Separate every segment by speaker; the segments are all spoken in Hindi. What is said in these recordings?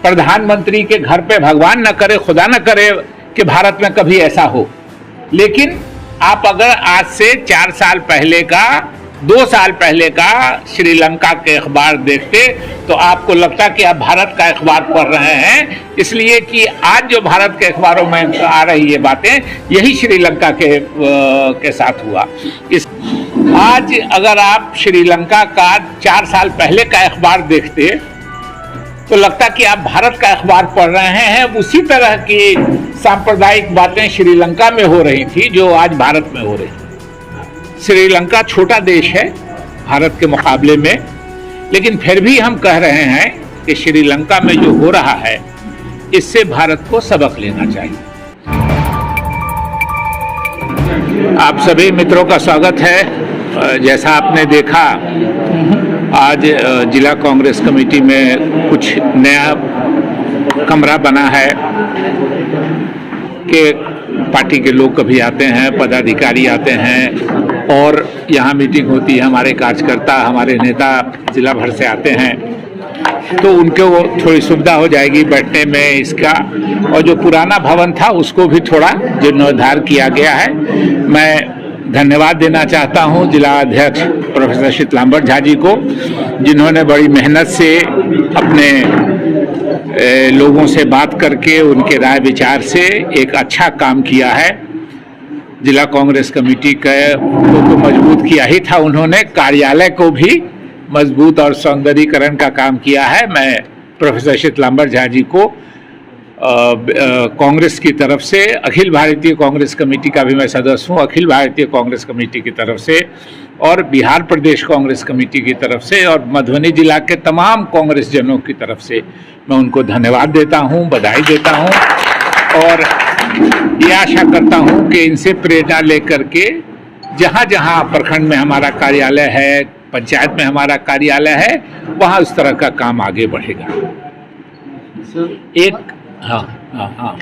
Speaker 1: प्रधानमंत्री के घर पे भगवान न करे, खुदा न करे कि भारत में कभी ऐसा हो, लेकिन आप अगर आज से 4 साल पहले का, 2 साल पहले का श्रीलंका के अखबार देखते तो आपको लगता कि आप भारत का अखबार पढ़ रहे हैं, इसलिए कि आज जो भारत के अखबारों में आ रही ये बातें यही श्रीलंका के साथ हुआ। आज अगर आप श्रीलंका का 4 साल पहले का अखबार देखते तो लगता कि आप भारत का अखबार पढ़ रहे हैं। उसी तरह की सांप्रदायिक बातें श्रीलंका में हो रही थी जो आज भारत में हो रही। श्रीलंका छोटा देश है भारत के मुकाबले में, लेकिन फिर भी हम कह रहे हैं कि श्रीलंका में जो हो रहा है इससे भारत को सबक लेना चाहिए। आप सभी मित्रों का स्वागत है। जैसा आपने देखा, आज जिला कांग्रेस कमेटी में कुछ नया कमरा बना है कि पार्टी के लोग कभी आते हैं, पदाधिकारी आते हैं और यहाँ मीटिंग होती है, हमारे कार्यकर्ता, हमारे नेता जिला भर से आते हैं, तो उनको थोड़ी सुविधा हो जाएगी बैठने में इसका। और जो पुराना भवन था उसको भी थोड़ा जीर्णोद्धार किया गया है। मैं धन्यवाद देना चाहता हूं जिला अध्यक्ष प्रोफेसर शीतलांबर झा जी को, जिन्होंने बड़ी मेहनत से अपने लोगों से बात करके उनके राय विचार से एक अच्छा काम किया है। जिला कांग्रेस कमेटी को तो मजबूत किया ही था, उन्होंने कार्यालय को भी मजबूत और सौंदर्यीकरण का काम किया है। मैं प्रोफेसर शीतलांबर झा जी को कांग्रेस की तरफ से, अखिल भारतीय कांग्रेस कमेटी का भी मैं सदस्य हूँ, अखिल भारतीय कांग्रेस कमेटी की तरफ से और बिहार प्रदेश कांग्रेस कमेटी की तरफ से और मधुबनी जिला के तमाम कांग्रेस जनों की तरफ से मैं उनको धन्यवाद देता हूँ, बधाई देता हूँ और ये आशा करता हूँ कि इनसे प्रेरणा लेकर के जहाँ जहाँ प्रखंड में हमारा कार्यालय है, पंचायत में हमारा कार्यालय है, वहाँ उस तरह का काम आगे बढ़ेगा। एक हाँ,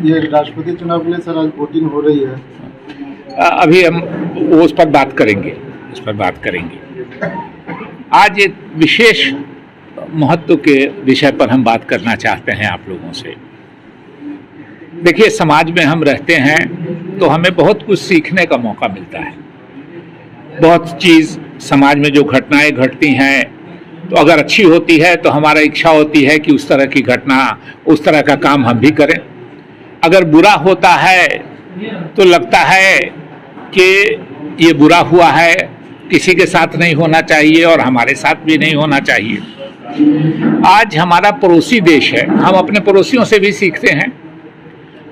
Speaker 2: ये राष्ट्रपति चुनाव के लिए सर आज वोटिंग हो रही है,
Speaker 1: अभी हम उस पर बात करेंगे, आज एक विशेष महत्व के विषय पर हम बात करना चाहते हैं आप लोगों से। देखिए, समाज में हम रहते हैं तो हमें बहुत कुछ सीखने का मौका मिलता है। बहुत चीज़ समाज में जो घटनाएं घटती हैं तो अगर अच्छी होती है तो हमारा इच्छा होती है कि उस तरह की घटना, उस तरह का काम हम भी करें। अगर बुरा होता है तो लगता है कि ये बुरा हुआ है, किसी के साथ नहीं होना चाहिए और हमारे साथ भी नहीं होना चाहिए। आज हमारा पड़ोसी देश है, हम अपने पड़ोसियों से भी सीखते हैं।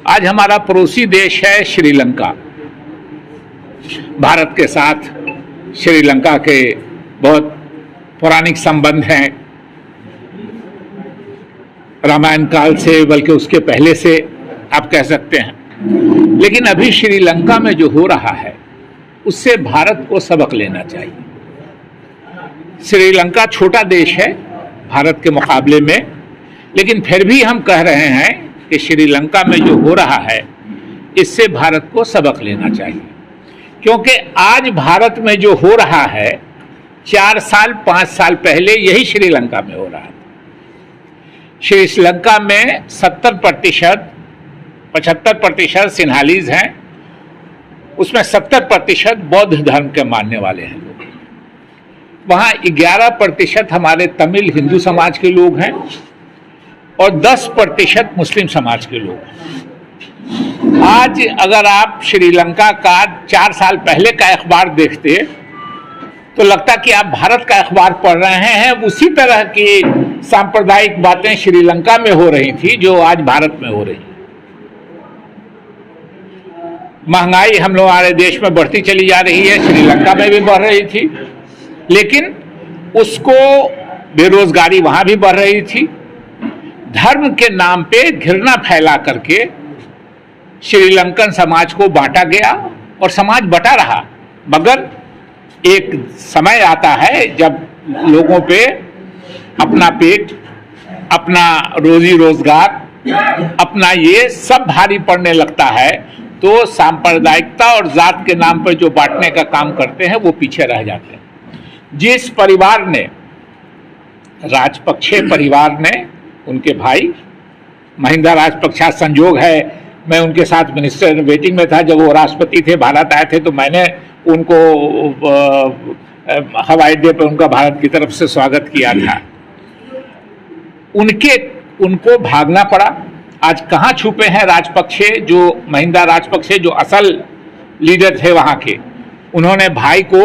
Speaker 1: आज हमारा पड़ोसी देश है श्रीलंका। भारत के साथ श्रीलंका के बहुत पौराणिक संबंध हैं, रामायण काल से, बल्कि उसके पहले से आप कह सकते हैं। लेकिन अभी श्रीलंका में जो हो रहा है उससे भारत को सबक लेना चाहिए। श्रीलंका छोटा देश है भारत के मुकाबले में, लेकिन फिर भी हम कह रहे हैं कि श्रीलंका में जो हो रहा है इससे भारत को सबक लेना चाहिए, क्योंकि आज भारत में जो हो रहा है 4 साल 5 साल पहले यही श्रीलंका में हो रहा था। श्रीलंका में 70% 75% सिन्हालीज हैं, उसमें 70% बौद्ध धर्म के मानने वाले हैं लोग। वहाँ 11% हमारे तमिल हिंदू समाज के लोग हैं और 10% मुस्लिम समाज के लोग हैं। आज अगर आप श्रीलंका का 4 साल पहले का अखबार देखते तो लगता कि आप भारत का अखबार पढ़ रहे हैं। उसी तरह की सांप्रदायिक बातें श्रीलंका में हो रही थी जो आज भारत में हो रही। महंगाई हम लोग हमारे देश में बढ़ती चली जा रही है, श्रीलंका में भी बढ़ रही थी, लेकिन उसको बेरोजगारी वहां भी बढ़ रही थी। धर्म के नाम पे घृणा फैला करके श्रीलंकन समाज को बांटा गया और समाज बटा रहा। मगर एक समय आता है जब लोगों पे अपना पेट, अपना रोजी रोजगार, अपना ये सब भारी पड़ने लगता है, तो सांप्रदायिकता और जात के नाम पर जो बांटने का काम करते हैं वो पीछे रह जाते हैं। जिस परिवार ने, राजपक्षे परिवार ने उनके भाई महिंदा राजपक्षा। संजोग है मैं उनके साथ मिनिस्टर वेटिंग में था जब वो राष्ट्रपति थे, भारत आए थे, तो मैंने उनको हवाई अड्डे पर उनका भारत की तरफ से स्वागत किया था। उनको भागना पड़ा। आज कहाँ छुपे हैं राजपक्षे, जो महिंदा राजपक्षे जो असल लीडर थे वहाँ के। उन्होंने भाई को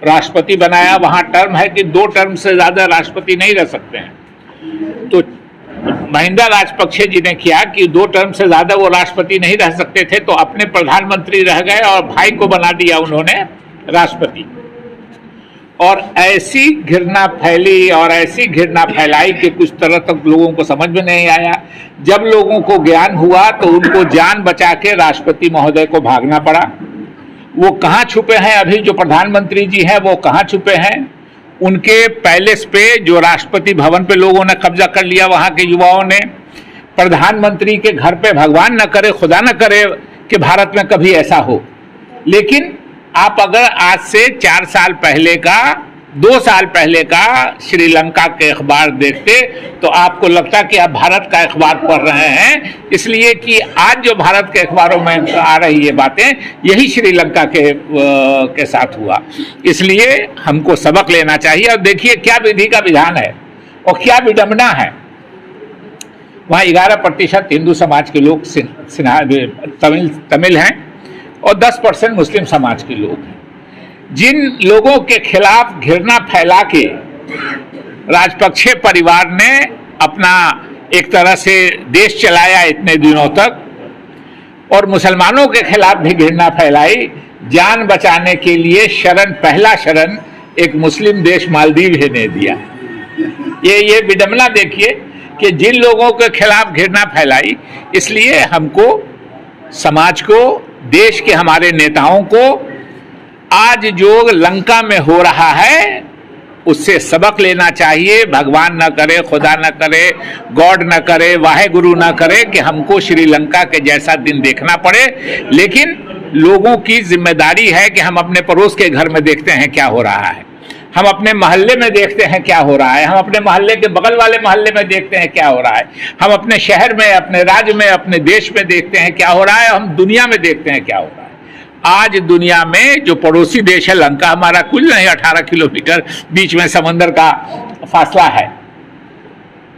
Speaker 1: राष्ट्रपति बनाया। वहाँ टर्म है कि 2 टर्म से ज़्यादा राष्ट्रपति नहीं रह सकते हैं। तो महिंदा राजपक्षे जी ने किया कि 2 टर्म से ज़्यादा वो राष्ट्रपति नहीं रह सकते थे, तो अपने प्रधानमंत्री रह गए और भाई को बना दिया उन्होंने राष्ट्रपति। और ऐसी घृणा फैली और ऐसी घृणा फैलाई कि कुछ तरह तक लोगों को समझ में नहीं आया। जब लोगों को ज्ञान हुआ तो उनको जान बचा के राष्ट्रपति महोदय को भागना पड़ा। वो कहाँ छुपे हैं अभी, जो प्रधानमंत्री जी हैं वो कहाँ छुपे हैं? उनके पैलेस पे, जो राष्ट्रपति भवन पे लोगों ने कब्जा कर लिया, वहाँ के युवाओं ने। प्रधानमंत्री के घर पे भगवान न करे, खुदा न करे कि भारत में कभी ऐसा हो, लेकिन आप अगर आज से 4 साल पहले का, 2 साल पहले का श्रीलंका के अखबार देखते तो आपको लगता कि आप भारत का अखबार पढ़ रहे हैं, इसलिए कि आज जो भारत के अखबारों में आ रही है बातें, यही श्रीलंका के साथ हुआ। इसलिए हमको सबक लेना चाहिए। और देखिए क्या विधि का विधान है और क्या विडंबना है। वहाँ 11% हिंदू समाज के लोग तमिल हैं और 10% मुस्लिम समाज के लोग हैं। जिन लोगों के खिलाफ घृणा फैला के राजपक्षे परिवार ने अपना एक तरह से देश चलाया इतने दिनों तक, और मुसलमानों के खिलाफ भी घृणा फैलाई, जान बचाने के लिए पहला शरण एक मुस्लिम देश मालदीव ने दिया। ये विडंबना देखिए कि जिन लोगों के खिलाफ घृणा फैलाई, इसलिए हमको, समाज को, देश के हमारे नेताओं को आज जो लंका में हो रहा है उससे सबक लेना चाहिए। भगवान न करे, खुदा न करे, गॉड न करे, वाहेगुरु न करे कि हमको श्रीलंका के जैसा दिन देखना पड़े। लेकिन लोगों की जिम्मेदारी है कि हम अपने पड़ोस के घर में देखते हैं क्या हो रहा है, हम अपने मोहल्ले में देखते हैं क्या हो रहा है, हम अपने मोहल्ले के बगल वाले मोहल्ले में देखते हैं क्या हो रहा है, हम अपने शहर में, अपने राज्य में, अपने देश में देखते हैं क्या हो रहा है, हम दुनिया में देखते हैं क्या हो रहा है। आज दुनिया में जो पड़ोसी देश है लंका, हमारा कुल नहीं 18 किलोमीटर बीच में समंदर का फासला है।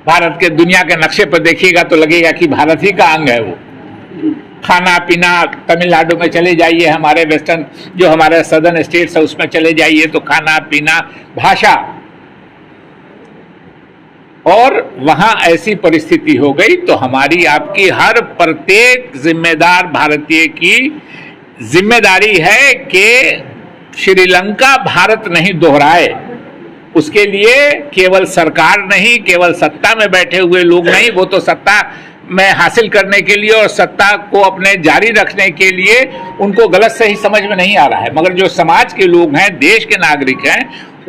Speaker 1: भारत के दुनिया के नक्शे पर देखिएगा तो लगेगा कि भारत ही का अंग है वो। खाना पीना, तमिलनाडु में चले जाइए, हमारे वेस्टर्न जो हमारे सदर्न स्टेट्स है उसमें चले जाइए तो खाना पीना, भाषा, और वहां ऐसी परिस्थिति हो गई। तो हमारी आपकी हर प्रत्येक जिम्मेदार भारतीय की जिम्मेदारी है कि श्रीलंका भारत नहीं दोहराए। उसके लिए केवल सरकार नहीं, केवल सत्ता में बैठे हुए लोग नहीं, वो तो सत्ता में हासिल करने के लिए और सत्ता को अपने जारी रखने के लिए उनको गलत सही समझ में नहीं आ रहा है, मगर जो समाज के लोग हैं, देश के नागरिक हैं,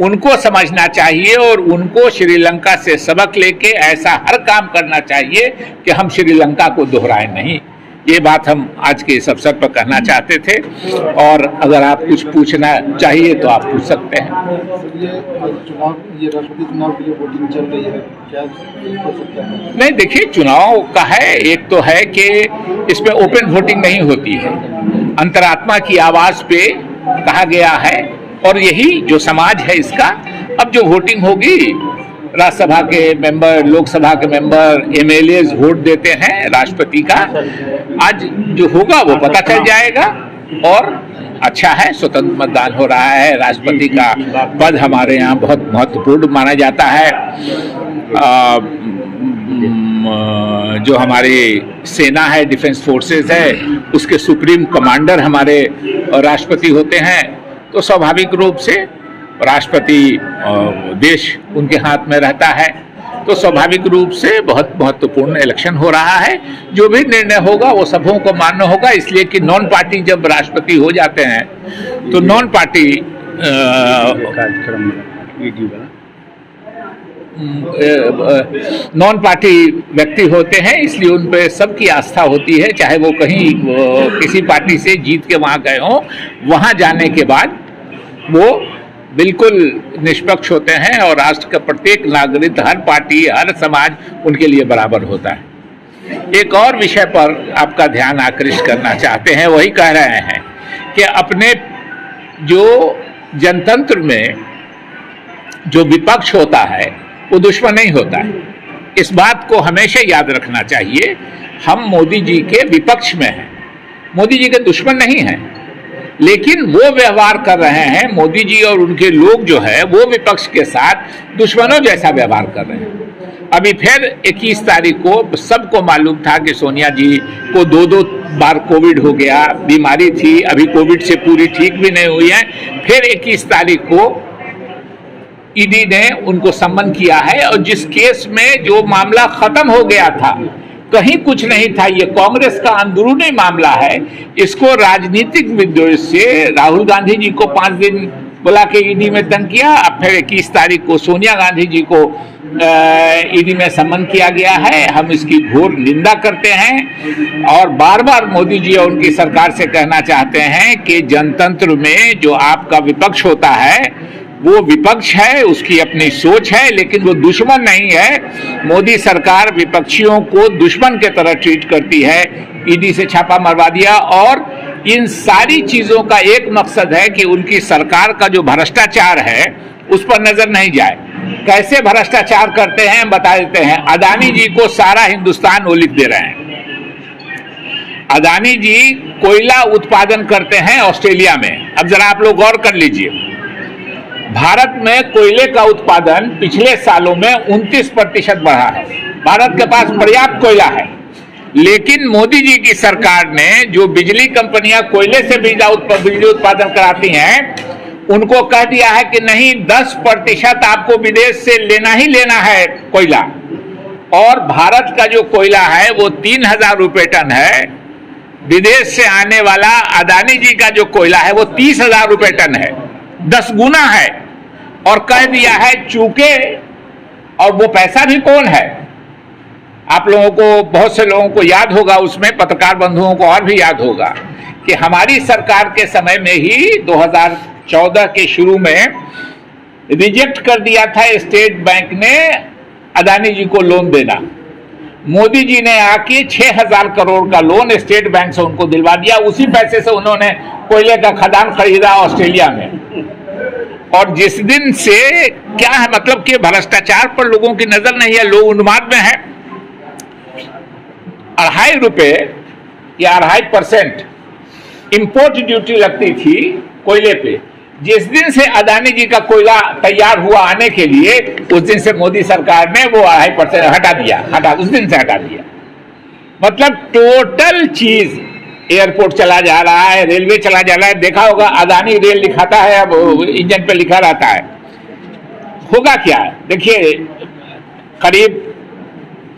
Speaker 1: उनको समझना चाहिए और उनको श्रीलंका से सबक लेके ऐसा हर काम करना चाहिए कि हम श्रीलंका को दोहराएं नहीं। ये बात हम आज के इस अवसर पर कहना चाहते थे, और अगर आप कुछ पूछना चाहिए तो आप पूछ सकते हैं।
Speaker 2: ये राष्ट्रपति चुनाव के लिए वोटिंग चल रही है, क्या हो सकता है?
Speaker 1: नहीं, देखिए चुनाव का है, एक तो है कि इसमें ओपन वोटिंग नहीं होती है, अंतरात्मा की आवाज पे कहा गया है, और यही जो समाज है इसका। अब जो वोटिंग होगी, राज्यसभा के मेंबर, लोकसभा के मेंबर, एमएलए वोट देते हैं राष्ट्रपति का, आज जो होगा वो पता चल जाएगा। और अच्छा है, स्वतंत्र मतदान हो रहा है, राष्ट्रपति का पद हमारे यहाँ बहुत महत्वपूर्ण माना जाता है। जो हमारी सेना है, डिफेंस फोर्सेस है, उसके सुप्रीम कमांडर हमारे राष्ट्रपति होते हैं, तो स्वाभाविक रूप से राष्ट्रपति देश उनके हाथ में रहता है, तो स्वाभाविक रूप से बहुत महत्वपूर्ण इलेक्शन हो रहा है। जो भी निर्णय होगा वो सबों को मान्य होगा, इसलिए कि नॉन पार्टी जब राष्ट्रपति हो जाते हैं तो नॉन पार्टी नॉन पार्टी व्यक्ति होते हैं, इसलिए उन पे सबकी आस्था होती है, चाहे वो कहीं किसी पार्टी से जीत के वहाँ गए हों, वहाँ जाने के बाद वो बिल्कुल निष्पक्ष होते हैं और राष्ट्र का प्रत्येक नागरिक, हर पार्टी, हर समाज उनके लिए बराबर होता है। एक और विषय पर आपका ध्यान आकृष्ट करना चाहते हैं, वही कह रहे हैं कि अपने जो जनतंत्र में जो विपक्ष होता है वो दुश्मन नहीं होता है। इस बात को हमेशा याद रखना चाहिए। हम मोदी जी के विपक्ष में हैं, मोदी जी के दुश्मन नहीं हैं, लेकिन वो व्यवहार कर रहे हैं, मोदी जी और उनके लोग जो है वो विपक्ष के साथ दुश्मनों जैसा व्यवहार कर रहे हैं। अभी फिर 21 तारीख को सबको मालूम था कि सोनिया जी को 2 बार कोविड हो गया, बीमारी थी, अभी कोविड से पूरी ठीक भी नहीं हुई है। फिर 21 तारीख को ईडी ने उनको सम्मन किया है और जिस केस में जो मामला खत्म हो गया था, कहीं कुछ नहीं था, ये कांग्रेस का अंदरूनी मामला है, इसको राजनीतिक विद्वेष से राहुल गांधी जी को 5 दिन बुला के ईडी में तंग किया। अब फिर 21 तारीख को सोनिया गांधी जी को ईडी में सम्मन किया गया है। हम इसकी घोर निंदा करते हैं और बार बार मोदी जी और उनकी सरकार से कहना चाहते हैं कि जनतंत्र में जो आपका विपक्ष होता है वो विपक्ष है, उसकी अपनी सोच है, लेकिन वो दुश्मन नहीं है। मोदी सरकार विपक्षियों को दुश्मन के तरह ट्रीट करती है। ईडी से छापा मरवा दिया और इन सारी चीजों का एक मकसद है कि उनकी सरकार का जो भ्रष्टाचार है उस पर नजर नहीं जाए। कैसे भ्रष्टाचार करते हैं बता देते हैं। अदानी जी को सारा हिंदुस्तान वो लिख दे रहे हैं। अदानी जी कोयला उत्पादन करते हैं ऑस्ट्रेलिया में। अब जरा आप लोग गौर कर लीजिए, भारत में कोयले का उत्पादन पिछले सालों में 29% बढ़ा है। भारत के पास पर्याप्त कोयला है, लेकिन मोदी जी की सरकार ने जो बिजली कंपनियां कोयले से बिजली उत्पादन कराती हैं, उनको कह दिया है कि नहीं, 10% आपको विदेश से लेना ही लेना है कोयला। और भारत का जो कोयला है वो 3000 रुपये टन है। विदेश से आने वाला अदानी जी का जो कोयला है वो 30,000 रुपये टन है, 10 गुना है। और कह दिया है चूंकि, और वो पैसा भी कौन है, आप लोगों को, बहुत से लोगों को याद होगा, उसमें पत्रकार बंधुओं को और भी याद होगा कि हमारी सरकार के समय में ही 2014 के शुरू में रिजेक्ट कर दिया था स्टेट बैंक ने अदानी जी को लोन देना। मोदी जी ने आके 6,000 करोड़ का लोन स्टेट बैंक से उनको दिलवा दिया। उसी पैसे से उन्होंने कोयले का खदान खरीदा ऑस्ट्रेलिया में। और जिस दिन से क्या है, मतलब कि भ्रष्टाचार पर लोगों की नजर नहीं है, लोग उन्माद में है। 2.5 रुपये या 2.5% इंपोर्ट ड्यूटी लगती थी कोयले पे। जिस दिन से अदानी जी का कोयला तैयार हुआ आने के लिए, उस दिन से मोदी सरकार ने वो 2.5% हटा दिया, उस दिन से हटा दिया। मतलब टोटल चीज, एयरपोर्ट चला जा रहा है, रेलवे चला जा रहा है। देखा होगा अदानी रेल लिखाता है, अब इंजन पे लिखा रहता है। होगा क्या, देखिए करीब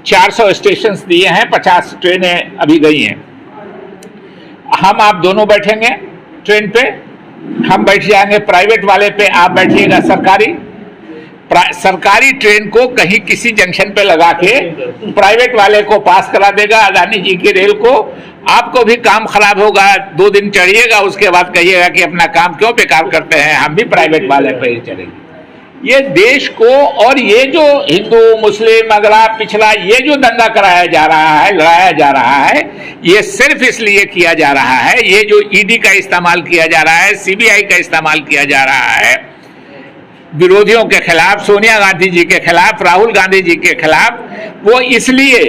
Speaker 1: 400 स्टेशन दिए हैं, 50 ट्रेनें अभी गई हैं। हम आप दोनों बैठेंगे ट्रेन पे, हम बैठ जाएंगे प्राइवेट वाले पे, आप बैठिएगा सरकारी। सरकारी ट्रेन को कहीं किसी जंक्शन पे लगा के प्राइवेट वाले को पास करा देगा अदानी जी की रेल को। आपको भी काम खराब होगा, 2 दिन चढ़िएगा, उसके बाद कहिएगा कि अपना काम क्यों बेकार करते हैं, हम भी प्राइवेट वाले पे ही चलेंगे। ये देश को, और ये जो हिंदू मुस्लिम अगला पिछला ये जो दंगा कराया जा रहा है, लड़ाया जा रहा है, ये सिर्फ इसलिए किया जा रहा है, ये जो ईडी का इस्तेमाल किया जा रहा है, सीबीआई का इस्तेमाल किया जा रहा है विरोधियों के खिलाफ, सोनिया गांधी जी के खिलाफ, राहुल गांधी जी के खिलाफ, वो इसलिए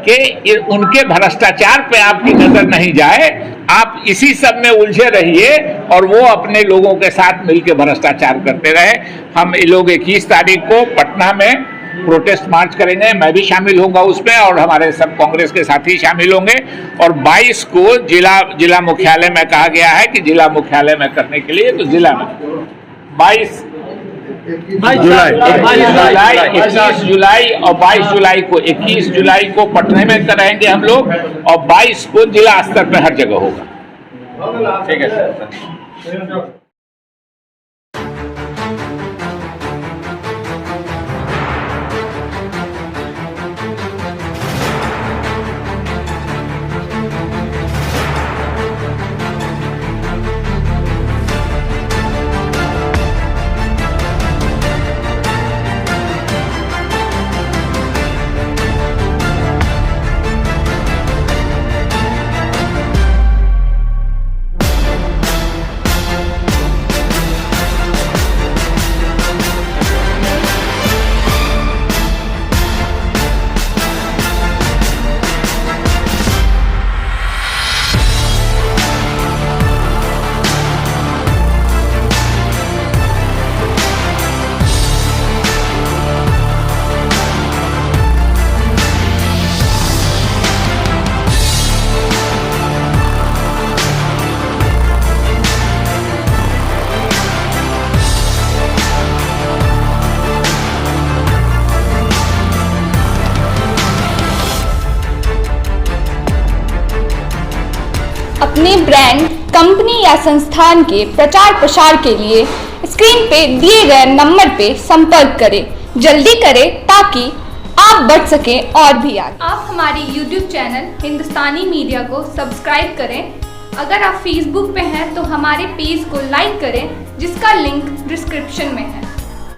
Speaker 1: कि उनके भ्रष्टाचार पे आपकी नजर नहीं जाए, आप इसी सब में उलझे रहिए और वो अपने लोगों के साथ मिलकर भ्रष्टाचार करते रहे। हम ये लोग 21 तारीख को पटना में प्रोटेस्ट मार्च करेंगे, मैं भी शामिल होऊंगा उसमें और हमारे सब कांग्रेस के साथी शामिल होंगे। और 22 को जिला मुख्यालय में कहा गया है कि जिला मुख्यालय में करने के लिए, तो जिला में 21 जुलाई और 22 जुलाई को, 21 जुलाई को पटने में करेंगे हम लोग और 22 को जिला स्तर पर हर जगह होगा। ठीक है सर।
Speaker 3: अपने ब्रांड, कंपनी या संस्थान के प्रचार प्रसार के लिए स्क्रीन पे दिए गए नंबर पे संपर्क करें। जल्दी करें ताकि आप बढ़ सकें और भी आगे। आप हमारी YouTube चैनल हिंदुस्तानी मीडिया को सब्सक्राइब करें। अगर आप Facebook पे हैं तो हमारे पेज को लाइक करें, जिसका लिंक डिस्क्रिप्शन में है।